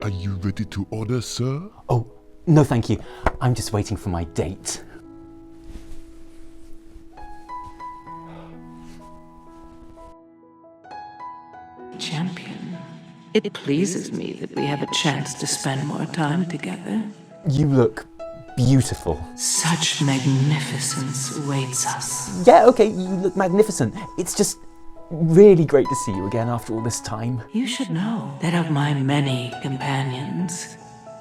Are you ready to order, sir? Oh, no thank you. I'm just waiting for my date. Champion, it pleases me that we have a chance to spend more time together. You look beautiful. Such magnificence awaits us. Yeah, okay, you look magnificent. It's just really great to see you again after all this time. You should know that of my many companions,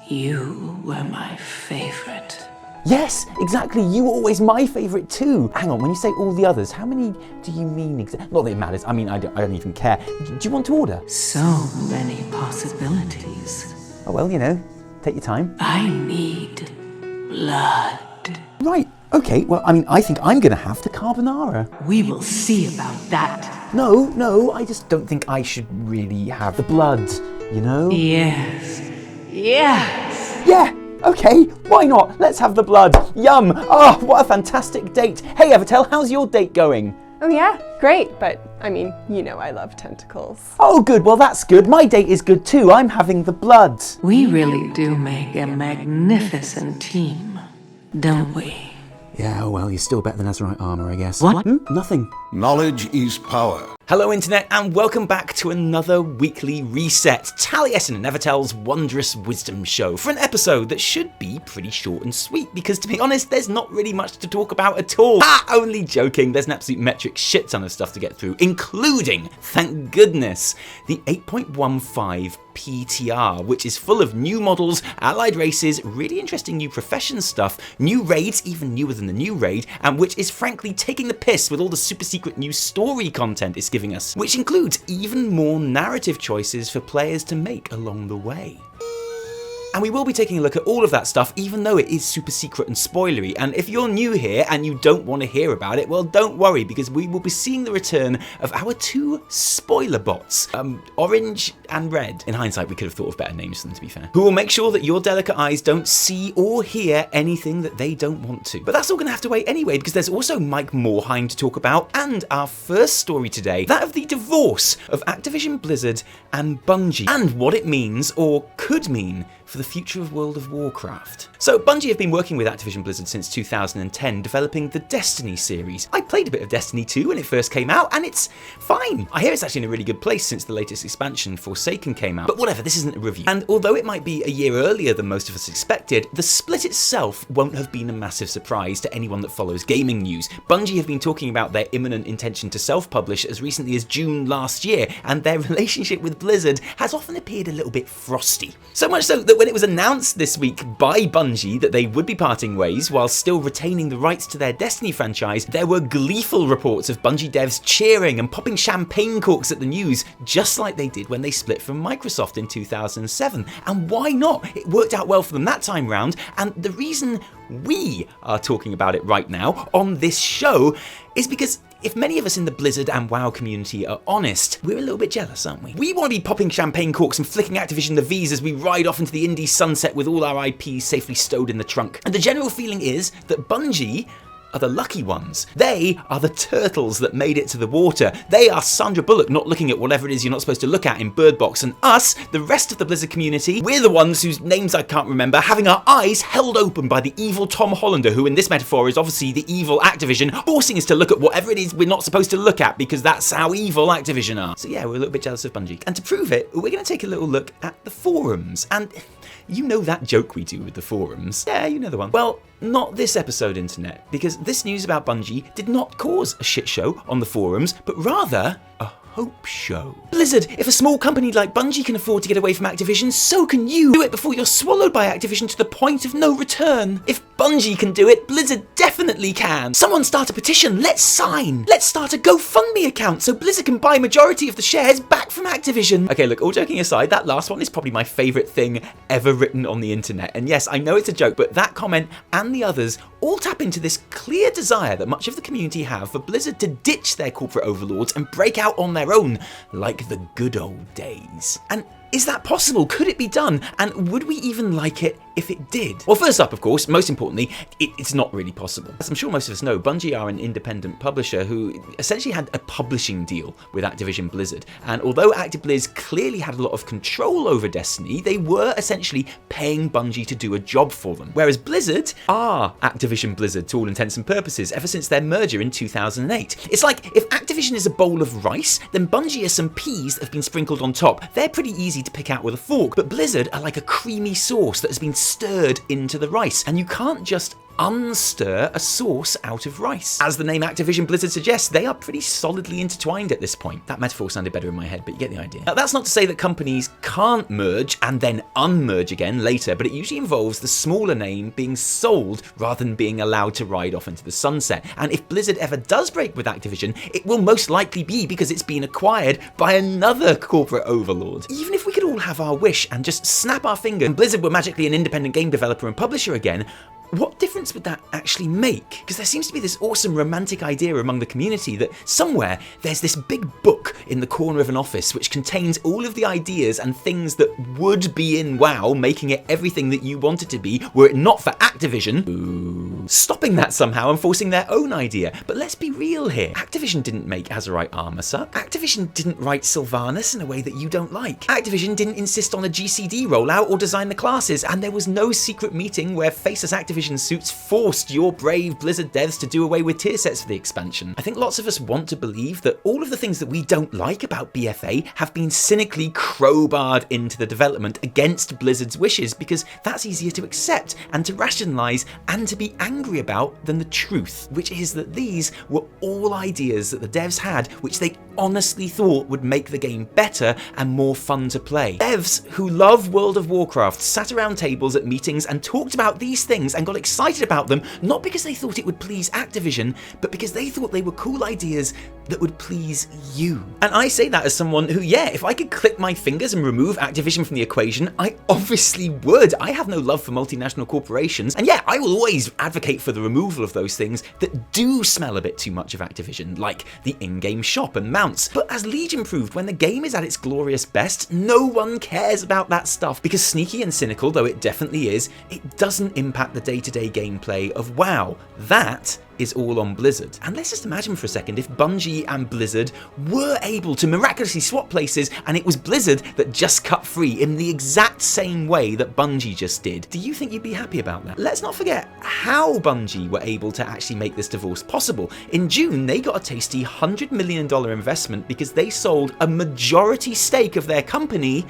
you were my favorite. Yes, exactly. You were always my favourite too. Hang on, when you say all the others, how many do you mean exactly? Not that it matters. I mean, I don't even care. Do you want to order? So many possibilities. Oh, well, you know, take your time. I need blood. Right, okay. Well, I mean, I think I'm going to have the carbonara. We will see about that. No, I just don't think I should really have the blood, you know? Yes. Yeah, okay, why not? Let's have the blood. Yum! Oh, what a fantastic date. Hey, Evitel, how's your date going? Oh yeah, great, but I mean, you know I love tentacles. Oh, good, well that's good. My date is good too. I'm having the blood. We really do make a magnificent team, don't we? Yeah, well, you're still better than Azerite armor, I guess. What? Nothing. Knowledge is power. Hello Internet and welcome back to another weekly reset, Taliesin and Evitel's Wondrous Wisdom Show, for an episode that should be pretty short and sweet because to be honest there's not really much to talk about at all. Only joking, there's an absolute metric shit ton of stuff to get through, including, thank goodness, the 8.15 PTR, which is full of new models, allied races, really interesting new profession stuff, new raids, even newer than the new raid, and which is frankly taking the piss with all the super secret new story content it's giving us, which includes even more narrative choices for players to make along the way. And we will be taking a look at all of that stuff, even though it is super secret and spoilery. And if you're new here and you don't want to hear about it, well, don't worry, because we will be seeing the return of our two spoiler bots, Orange and Red. In hindsight, we could have thought of better names for them, to be fair. Who will make sure that your delicate eyes don't see or hear anything that they don't want to. But that's all going to have to wait anyway, because there's also Mike Morhaime to talk about, and our first story today, that of the divorce of Activision Blizzard and Bungie, and what it means, or could mean, for the future of World of Warcraft. So Bungie have been working with Activision Blizzard since 2010, developing the Destiny series. I played a bit of Destiny 2 when it first came out, and it's fine. I hear it's actually in a really good place since the latest expansion, Forsaken, came out. But whatever, this isn't a review. And although it might be a year earlier than most of us expected, the split itself won't have been a massive surprise to anyone that follows gaming news. Bungie have been talking about their imminent intention to self-publish as recently as June last year, and their relationship with Blizzard has often appeared a little bit frosty. So much so that when it was announced this week by Bungie that they would be parting ways while still retaining the rights to their Destiny franchise, there were gleeful reports of Bungie devs cheering and popping champagne corks at the news, just like they did when they split from Microsoft in 2007. And why not? It worked out well for them that time round, and the reason we are talking about it right now on this show is because if many of us in the Blizzard and WoW community are honest, we're a little bit jealous, aren't we? We want to be popping champagne corks and flicking Activision the V's as we ride off into the indie sunset with all our IPs safely stowed in the trunk. And the general feeling is that Bungie are the lucky ones. They are the turtles that made it to the water. They are Sandra Bullock not looking at whatever it is you're not supposed to look at in Bird Box, and us, the rest of the Blizzard community, we're the ones whose names I can't remember, having our eyes held open by the evil Tom Hollander, who in this metaphor is obviously the evil Activision, forcing us to look at whatever it is we're not supposed to look at because that's how evil Activision are. So yeah, we're a little bit jealous of Bungie. And to prove it, we're going to take a little look at the forums. And you know that joke we do with the forums. Yeah, you know the one. Well, not this episode, Internet, because this news about Bungie did not cause a shit show on the forums, but rather a hope show. Blizzard, if a small company like Bungie can afford to get away from Activision, so can you. Do it before you're swallowed by Activision to the point of no return. If Bungie can do it, Blizzard definitely can. Someone start a petition, let's sign. Let's start a GoFundMe account so Blizzard can buy majority of the shares back from Activision. Okay, look, all joking aside, that last one is probably my favourite thing ever written on the internet. And yes, I know it's a joke, but that comment and the others all tap into this clear desire that much of the community have for Blizzard to ditch their corporate overlords and break out on their own, like the good old days. And Is that possible? Could it be done? And would we even like it if it did? Well, first up, of course, most importantly, it's not really possible. As I'm sure most of us know, Bungie are an independent publisher who essentially had a publishing deal with Activision Blizzard. And although ActiBliz clearly had a lot of control over Destiny, they were essentially paying Bungie to do a job for them. Whereas Blizzard are Activision Blizzard to all intents and purposes ever since their merger in 2008. It's like if Activision is a bowl of rice, then Bungie are some peas that have been sprinkled on top. They're pretty easy to pick out with a fork, but Blizzard are like a creamy sauce that has been stirred into the rice, and you can't just unstir a sauce out of rice. As the name Activision Blizzard suggests, they are pretty solidly intertwined at this point. That metaphor sounded better in my head, but you get the idea. Now, that's not to say that companies can't merge and then unmerge again later, but it usually involves the smaller name being sold rather than being allowed to ride off into the sunset. And if Blizzard ever does break with Activision, it will most likely be because it's been acquired by another corporate overlord. Even if we could all have our wish and just snap our finger and Blizzard were magically an independent game developer and publisher again, what difference would that actually make? Because there seems to be this awesome romantic idea among the community that somewhere there's this big book in the corner of an office which contains all of the ideas and things that would be in WoW, making it everything that you want it to be, were it not for Activision stopping that somehow and forcing their own idea. But let's be real here. Activision didn't make Azerite armor suck. Activision didn't write Sylvanas in a way that you don't like. Activision didn't insist on a GCD rollout or design the classes, and there was no secret meeting where faceless Activision suits forced your brave Blizzard devs to do away with tier sets for the expansion. I think lots of us want to believe that all of the things that we don't like about BFA have been cynically crowbarred into the development against Blizzard's wishes, because that's easier to accept and to rationalize and to be angry about than the truth, which is that these were all ideas that the devs had which they honestly thought would make the game better and more fun to play. Devs who love World of Warcraft sat around tables at meetings and talked about these things and got excited about them, not because they thought it would please Activision, but because they thought they were cool ideas that would please you. And I say that as someone who, yeah, if I could click my fingers and remove Activision from the equation, I obviously would. I have no love for multinational corporations, and yeah, I will always advocate for the removal of those things that do smell a bit too much of Activision, like the in-game shop and mounts. But as Legion proved, when the game is at its glorious best, no one cares about that stuff, because sneaky and cynical though it definitely is, it doesn't impact the day-to-day gameplay of WoW. That is all on Blizzard. And let's just imagine for a second if Bungie and Blizzard were able to miraculously swap places and it was Blizzard that just cut free in the exact same way that Bungie just did. Do you think you'd be happy about that? Let's not forget how Bungie were able to actually make this divorce possible. In June, they got a tasty $100 million investment because they sold a majority stake of their company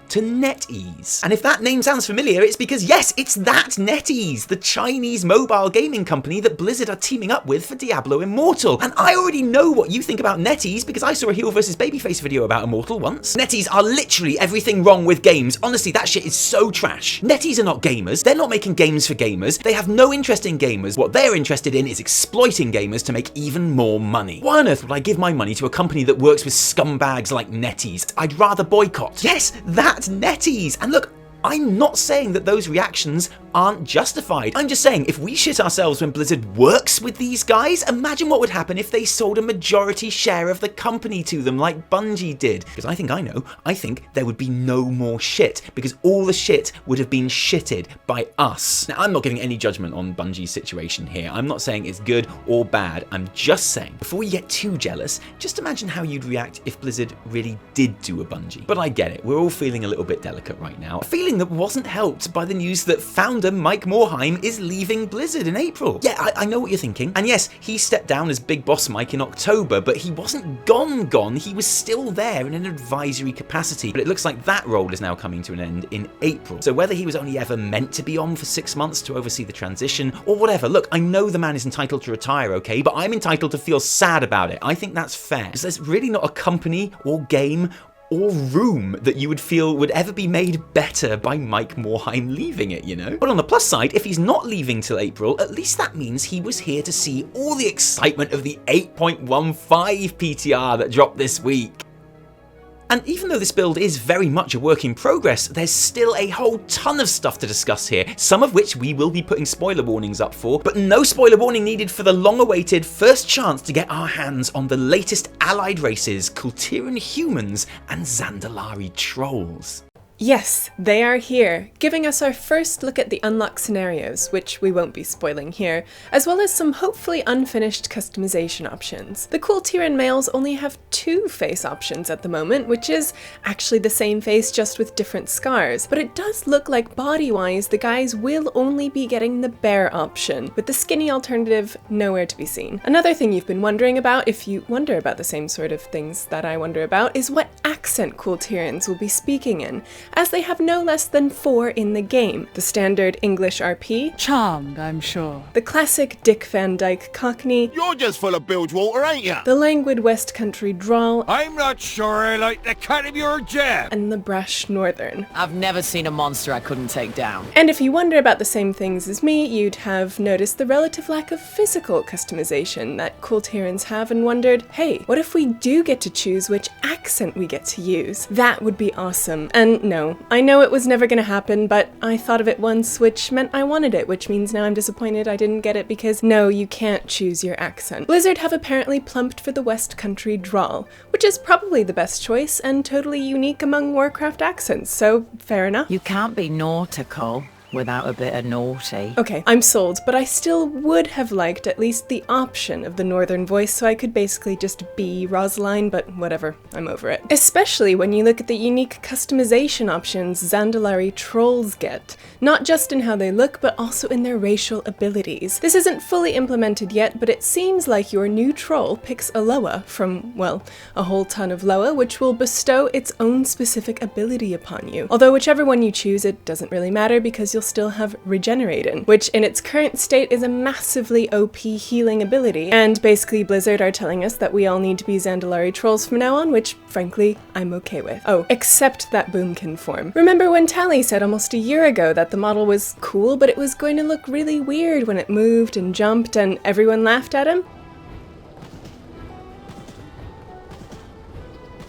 to NetEase. And if that name sounds familiar, it's because yes, it's that NetEase, the Chinese mobile gaming company that Blizzard are teaming up with for Diablo Immortal. And I already know what you think about NetEase because I saw a heel versus babyface video about Immortal once. NetEase are literally everything wrong with games. Honestly, that shit is so trash. NetEase are not gamers. They're not making games for gamers. They have no interest in gamers. What they're interested in is exploiting gamers to make even more money. Why on earth would I give my money to a company that works with scumbags like NetEase? I'd rather boycott. Yes, that's NetEase. And look, I'm not saying that those reactions aren't justified. I'm just saying if we shit ourselves when Blizzard works with these guys, imagine what would happen if they sold a majority share of the company to them like Bungie did. Because I think I know. I think there would be no more shit because all the shit would have been shitted by us. Now, I'm not giving any judgment on Bungie's situation here. I'm not saying it's good or bad. I'm just saying, before you get too jealous, just imagine how you'd react if Blizzard really did do a Bungie. But I get it. We're all feeling a little bit delicate right now. A feeling that wasn't helped by the news that founder Mike Morhaime is leaving Blizzard in April. Yeah, I know what you're thinking. And yes, he stepped down as Big Boss Mike in October, but he wasn't gone. He was still there in an advisory capacity. But it looks like that role is now coming to an end in April. So whether he was only ever meant to be on for 6 months to oversee the transition or whatever, look, I know the man is entitled to retire, okay? But I'm entitled to feel sad about it. I think that's fair. Because there's really not a company or game or room that you would feel would ever be made better by Mike Morhaime leaving it, you know? But on the plus side, if he's not leaving till April, at least that means he was here to see all the excitement of the 8.15 PTR that dropped this week. And even though this build is very much a work in progress, there's still a whole ton of stuff to discuss here, some of which we will be putting spoiler warnings up for, but no spoiler warning needed for the long-awaited first chance to get our hands on the latest allied races, Kultiran humans and Zandalari trolls. Yes, they are here, giving us our first look at the unlock scenarios, which we won't be spoiling here, as well as some hopefully unfinished customization options. The cool Terran males only have 2 face options at the moment, which is actually the same face just with different scars, but it does look like body-wise the guys will only be getting the bare option, with the skinny alternative nowhere to be seen. Another thing you've been wondering about, if you wonder about the same sort of things that I wonder about, is what accent cool Terrans will be speaking in, as they have no less than 4 in the game. The standard English RP, Charmed, I'm sure. the classic Dick Van Dyke Cockney, You're just full of bilgewater, ain't ya? the languid West Country drawl, I'm not sure I like the cut of your jab. and the brash Northern. I've never seen a monster I couldn't take down. And if you wonder about the same things as me, you'd have noticed the relative lack of physical customization that cool Terrans have and wondered, hey, what if we do get to choose which accent we get to use? That would be awesome. And no, I know it was never gonna happen, but I thought of it once, which meant I wanted it, which means now I'm disappointed I didn't get it because no, you can't choose your accent. Blizzard have apparently plumped for the West Country drawl, which is probably the best choice and totally unique among Warcraft accents, so fair enough. You can't be nautical without a bit of naughty. Okay, I'm sold, but I still would have liked at least the option of the Northern voice so I could basically just be Rosaline, but whatever, I'm over it. Especially when you look at the unique customization options Zandalari trolls get, not just in how they look, but also in their racial abilities. This isn't fully implemented yet, but it seems like your new troll picks a Loa from, well, a whole ton of Loa, which will bestow its own specific ability upon you. Although whichever one you choose, it doesn't really matter because you'll still have Regenerating, which in its current state is a massively OP healing ability, and basically Blizzard are telling us that we all need to be Zandalari trolls from now on, which frankly I'm okay with. Oh, except that boomkin form. Remember when Tali said almost a year ago that the model was cool, but it was going to look really weird when it moved and jumped and everyone laughed at him?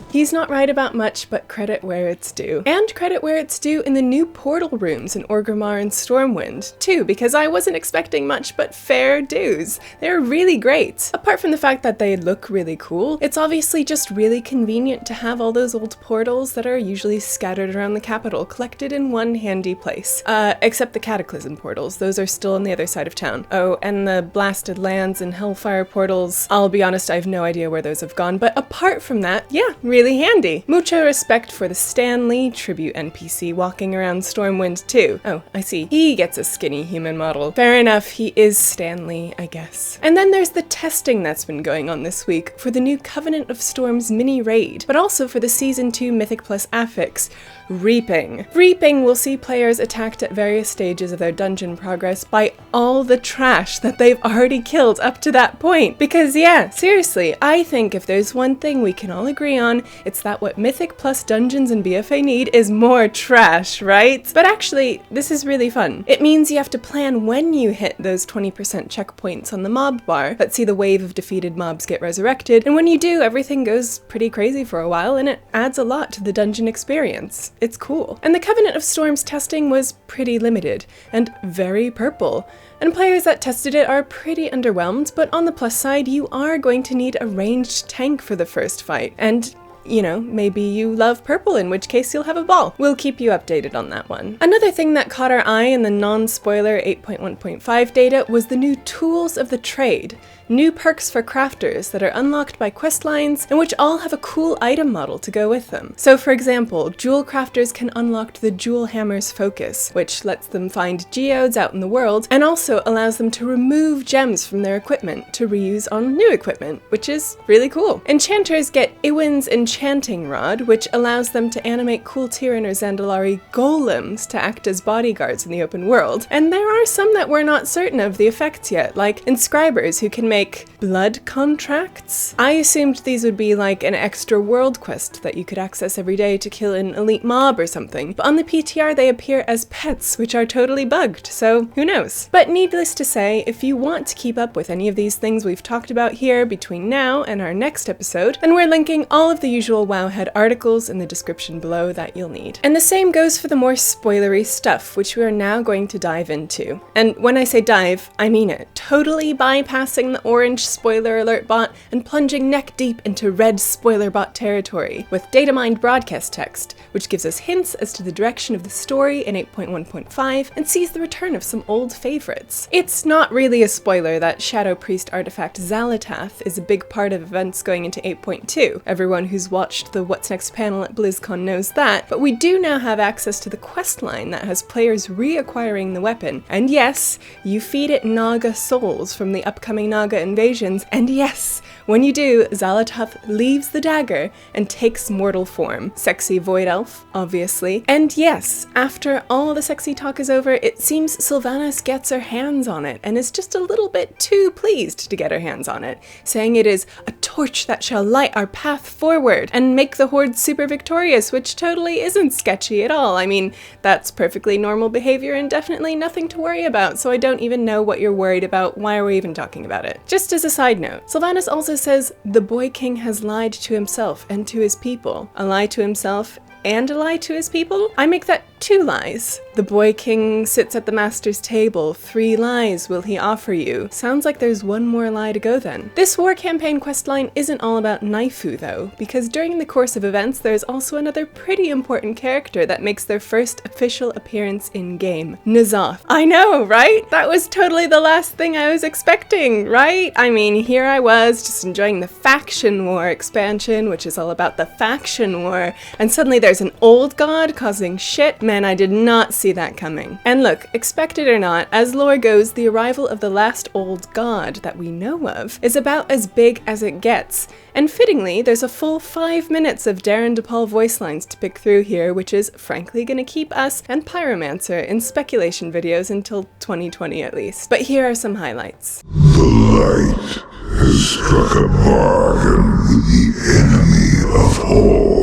He's not right about much, but credit where it's due. And credit where it's due in the new portal rooms in Orgrimmar and Stormwind, too, because I wasn't expecting much but fair dues. They're really great. Apart from the fact that they look really cool, it's obviously just really convenient to have all those old portals that are usually scattered around the capital collected in one handy place. Except the Cataclysm portals, those are still on the other side of town. Oh, and the Blasted Lands and Hellfire portals, I'll be honest, I have no idea where those have gone, but apart from that, yeah, really handy. Mucho respect for the Stan Lee tribute NPC walking around Stormwind too. Oh, I see. He gets a skinny human model. Fair enough, he is Stan Lee, I guess. And then there's the testing that's been going on this week for the new Covenant of Storms mini raid, but also for the Season 2 Mythic plus Affix, Reaping. Reaping will see players attacked at various stages of their dungeon progress by all the trash that they've already killed up to that point. Because yeah, seriously, I think if there's one thing we can all agree on, it's that what Mythic plus Dungeons and BFA need is more trash, right? But actually, this is really fun. It means you have to plan when you hit those 20% checkpoints on the mob bar that see the wave of defeated mobs get resurrected, and when you do, everything goes pretty crazy for a while, and it adds a lot to the dungeon experience. It's cool. And the Covenant of Storms testing was pretty limited, and very purple. And players that tested it are pretty underwhelmed, but on the plus side, you are going to need a ranged tank for the first fight, and you know, maybe you love purple, in which case you'll have a ball. We'll keep you updated on that one. Another thing that caught our eye in the non-spoiler 8.1.5 data was the new Tools of the Trade, new perks for crafters that are unlocked by quest lines and which all have a cool item model to go with them. So for example, jewel crafters can unlock the Jewel Hammer's Focus, which lets them find geodes out in the world and also allows them to remove gems from their equipment to reuse on new equipment, which is really cool. Enchanters get Iwin's Enchanting Rod, which allows them to animate cool Terran or Zandalari golems to act as bodyguards in the open world. And there are some that we're not certain of the effects yet, like inscribers who can make blood contracts. I assumed these would be like an extra world quest that you could access every day to kill an elite mob or something, but on the PTR they appear as pets, which are totally bugged, so who knows. But needless to say, if you want to keep up with any of these things we've talked about here between now and our next episode, then we're linking all of the usual usual Wowhead articles in the description below that you'll need. And the same goes for the more spoilery stuff, which we are now going to dive into. And when I say dive, I mean it. Totally bypassing the orange spoiler alert bot and plunging neck deep into red spoiler bot territory with data mined broadcast text, which gives us hints as to the direction of the story in 8.1.5 and sees the return of some old favorites. It's not really a spoiler that Shadow Priest artifact Xalatath is a big part of events going into 8.2. Everyone who's watched the What's Next panel at BlizzCon knows that, but we do now have access to the questline that has players reacquiring the weapon. And yes, you feed it Naga souls from the upcoming Naga invasions, and yes, when you do, Xalatath leaves the dagger and takes mortal form. Sexy void elf, obviously. And yes, after all the sexy talk is over, it seems Sylvanas gets her hands on it and is just a little bit too pleased to get her hands on it, saying it is a torch that shall light our path forward and make the Horde super victorious, which totally isn't sketchy at all. I mean, that's perfectly normal behavior and definitely nothing to worry about, so I don't even know what you're worried about. Why are we even talking about it? Just as a side note, Sylvanas also says the boy king has lied to himself and to his people. A lie to himself and a lie to his people? I make that 2 lies. The boy king sits at the master's table. 3 lies will he offer you. Sounds like there's one more lie to go then. This war campaign questline isn't all about Naifu though, because during the course of events there's also another pretty important character that makes their first official appearance in-game. N'Zoth. I know, right? That was totally the last thing I was expecting, right? I mean, here I was just enjoying the Faction War expansion, which is all about the faction war, and suddenly there's an old god causing shit. Man, I did not see that coming. And look, expect it or not, as lore goes, the arrival of the last old god that we know of is about as big as it gets. And fittingly, there's a full 5 minutes of Darren DePaul voice lines to pick through here, which is frankly gonna keep us and Pyromancer in speculation videos until 2020 at least. But here are some highlights. The light has struck a bargain with the enemy of all.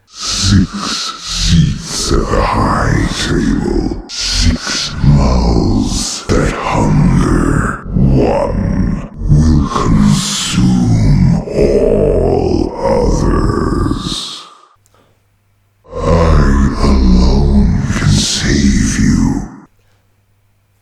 6 seats at the high table, 6 mouths that hunger, 1 will consume all others. I alone can save you.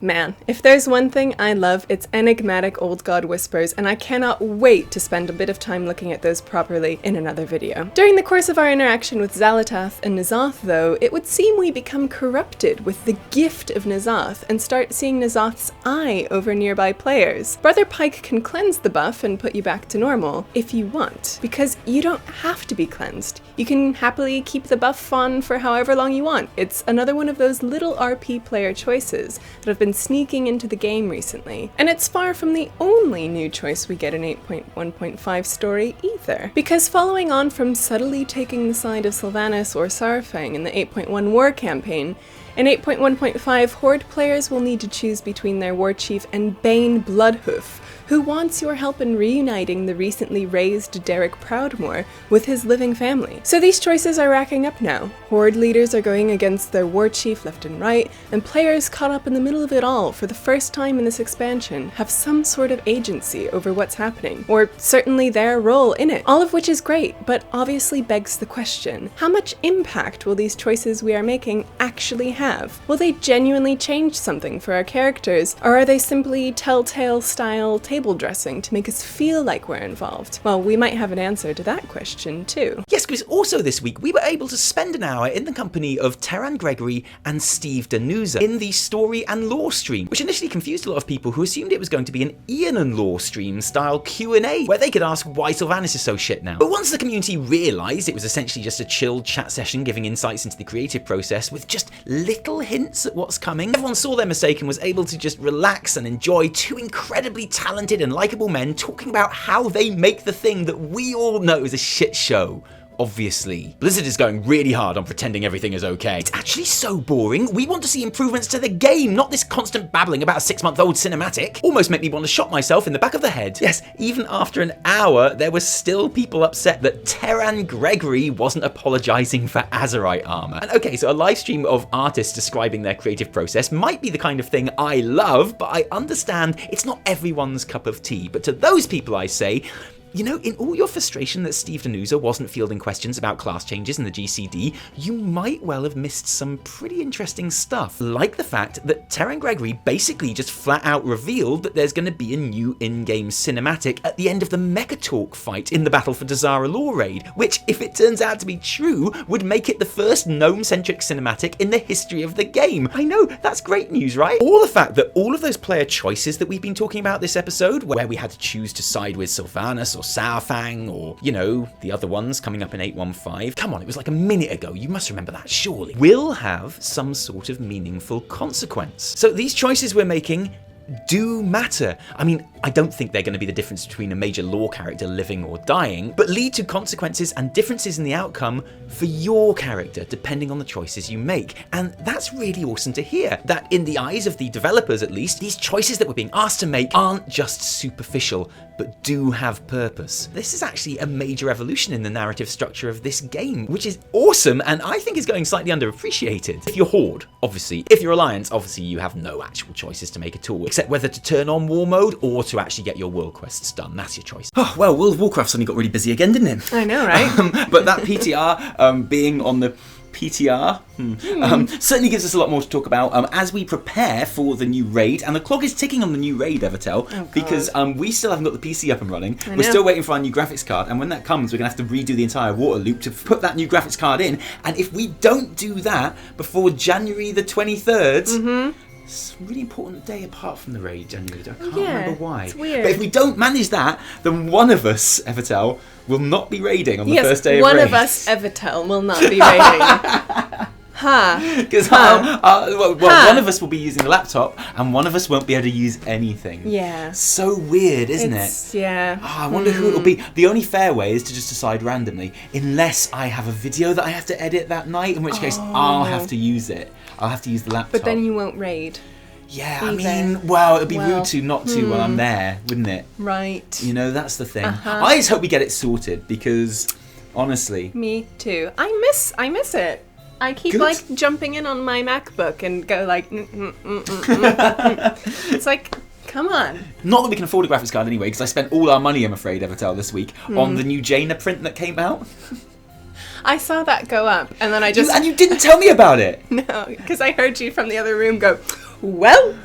Man, if there's one thing I love, it's enigmatic old god whispers, and I cannot wait to spend a bit of time looking at those properly in another video. During the course of our interaction with Xalatath and N'Zoth though, it would seem we become corrupted with the gift of N'Zoth and start seeing N'Zoth's eye over nearby players. Brother Pike can cleanse the buff and put you back to normal if you want, because you don't have to be cleansed. You can happily keep the buff on for however long you want. It's another one of those little RP player choices that have been sneaking into the game recently. And it's far from the only new choice we get in 8.1.5 story either. Because following on from subtly taking the side of Sylvanas or Saurfang in the 8.1 war campaign, in 8.1.5 Horde players will need to choose between their war chief and Bane Bloodhoof, who wants your help in reuniting the recently raised Derek Proudmoore with his living family. So these choices are racking up now. Horde leaders are going against their war chief left and right, and players caught up in the middle of it all for the first time in this expansion have some sort of agency over what's happening, or certainly their role in it. All of which is great, but obviously begs the question, how much impact will these choices we are making actually have? Will they genuinely change something for our characters, or are they simply Telltale style table dressing to make us feel like we're involved? Well, we might have an answer to that question too. Yes, because also this week we were able to spend an hour in the company of Terran Greggory and Steve Danuser in the story and lore stream, which initially confused a lot of people who assumed it was going to be an Ian and lore stream style Q&A, where they could ask why Sylvanas is so shit now. But once the community realised it was essentially just a chilled chat session giving insights into the creative process with just little hints at what's coming, everyone saw their mistake and was able to just relax and enjoy 2 incredibly talented and likeable men talking about how they make the thing that we all know is a shit show. Obviously. Blizzard is going really hard on pretending everything is okay. It's actually so boring. We want to see improvements to the game, not this constant babbling about a 6-month-old cinematic. Almost make me want to shot myself in the back of the head. Yes, even after an hour, there were still people upset that Terran Greggory wasn't apologizing for Azerite armor. And okay, so a live stream of artists describing their creative process might be the kind of thing I love, but I understand it's not everyone's cup of tea. But to those people I say, You know, in all your frustration that Steve Danuser wasn't fielding questions about class changes in the GCD, you might well have missed some pretty interesting stuff, like the fact that Terran Greggory basically just flat out revealed that there's going to be a new in-game cinematic at the end of the Mekkatorque fight in the Battle for Dazar'alor raid, which, if it turns out to be true, would make it the first gnome-centric cinematic in the history of the game. I know, that's great news, right? Or the fact that all of those player choices that we've been talking about this episode, where we had to choose to side with Sylvanas or Saurfang, or, you know, the other ones coming up in 815. Come on, it was like a minute ago. You must remember that, surely. Will have some sort of meaningful consequence. So these choices we're making do matter. I mean, I don't think they're going to be the difference between a major lore character living or dying, but lead to consequences and differences in the outcome for your character, depending on the choices you make. And that's really awesome to hear, that in the eyes of the developers at least, these choices that we're being asked to make aren't just superficial, but do have purpose. This is actually a major evolution in the narrative structure of this game, which is awesome, and I think is going slightly underappreciated. If you're Horde, obviously. If you're Alliance, obviously you have no actual choices to make at all, except whether to turn on war mode or to actually get your world quests done. That's your choice. Oh, well, World of Warcraft suddenly got really busy again, didn't it? I know, right? But that PTR, being on the PTR certainly gives us a lot more to talk about as we prepare for the new raid, and the clock is ticking on the new raid, Evitel, because we still haven't got the PC up and running. We're still waiting for our new graphics card, and when that comes, we're going to have to redo the entire water loop to put that new graphics card in, and if we don't do that before January the 23rd, it's a really important day apart from the raid, January. I can't remember why. It's weird. But if we don't manage that, then one of us, Evitel, will not be raiding on the first day of one raid. of us, Evitel, will not be raiding. Because one of us will be using the laptop and one of us won't be able to use anything. Yeah. So weird, isn't it? Yeah. I wonder who it'll be. The only fair way is to just decide randomly, unless I have a video that I have to edit that night, in which case I'll have to use it. I'll have to use the laptop. But then you won't raid. Yeah, either. I mean, well, it'd be rude to not to while I'm there, wouldn't it? Right. You know, that's the thing. I just hope we get it sorted, because honestly, Me too. I miss it. I keep like jumping in on my MacBook and go like, It's like, come on. Not that we can afford a graphics card anyway, because I spent all our money, I'm afraid, Evitel, this week on the new Jaina print that came out. I saw that go up, and then I just... And you didn't tell me about it! No, because I heard you from the other room go, well...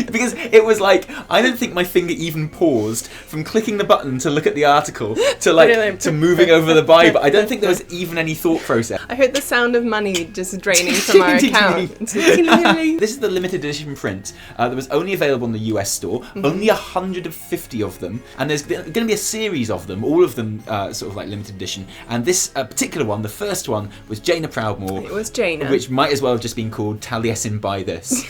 Because it was like, I don't think my finger even paused from clicking the button to look at the article to like to moving over the buy, but I don't think there was even any thought process. I heard the sound of money just draining from our account. This is the limited edition print that was only available in the US store, only 150 of them, and there's going to be a series of them, all of them sort of like limited edition, and this particular one, the first one, was Jaina Proudmoore. It was Jaina. Which might as well have just been called Taliesin Buy This.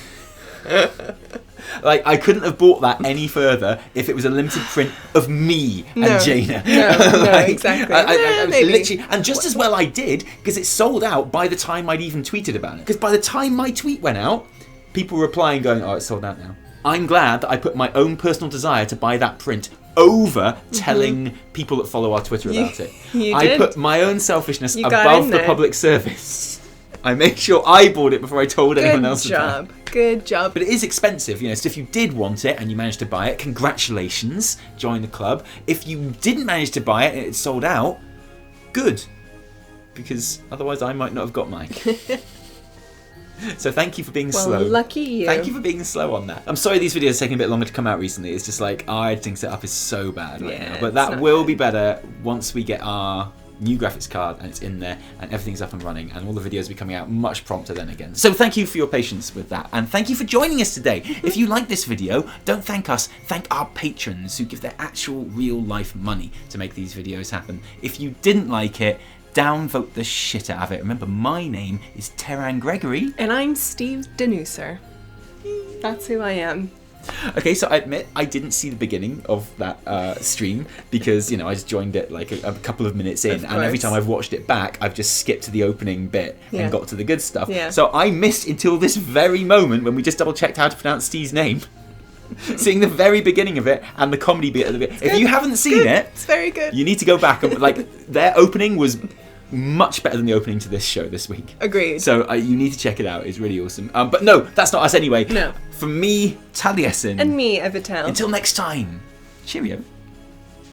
Like, I couldn't have bought that any further if it was a limited print of me and Jaina. No, exactly. I literally, and just as well I did, because it sold out by the time I'd even tweeted about it. Because by the time my tweet went out, people were replying going, oh, it's sold out now. I'm glad that I put my own personal desire to buy that print over telling people that follow our Twitter about it. I put my own selfishness above the public service. I made sure I bought it before I told anyone else about it. Good job. But it is expensive, you know, so if you did want it and you managed to buy it, congratulations, join the club. If you didn't manage to buy it and it sold out, good. Because otherwise I might not have got mine. So thank you for being slow. Lucky you. Thank you for being slow on that. I'm sorry these videos are taking a bit longer to come out recently. It's just like, our editing setup is so bad right now. But that will be better once we get our new graphics card and it's in there and everything's up and running and all the videos will be coming out much prompter then again. So thank you for your patience with that, and thank you for joining us today. If you like this video, don't thank us, thank our patrons who give their actual real life money to make these videos happen. If you didn't like it, downvote the shit out of it. Remember, my name is Terran Greggory. And I'm Steve Danuser. That's who I am. Okay, so I admit I didn't see the beginning of that stream because, you know, I just joined it like a couple of minutes in, and every time I've watched it back, I've just skipped to the opening bit and got to the good stuff. Yeah. So I missed until this very moment when we just double checked how to pronounce Steve's name. Seeing the very beginning of it and the comedy bit at the bit. If you haven't seen it, it's very good. You need to go back and like their opening was much better than the opening to this show this week. Agreed. So you need to check it out. It's really awesome. But no, that's not us anyway. No. From me, Taliesin. And me, Evitel. Until next time, Cheerio.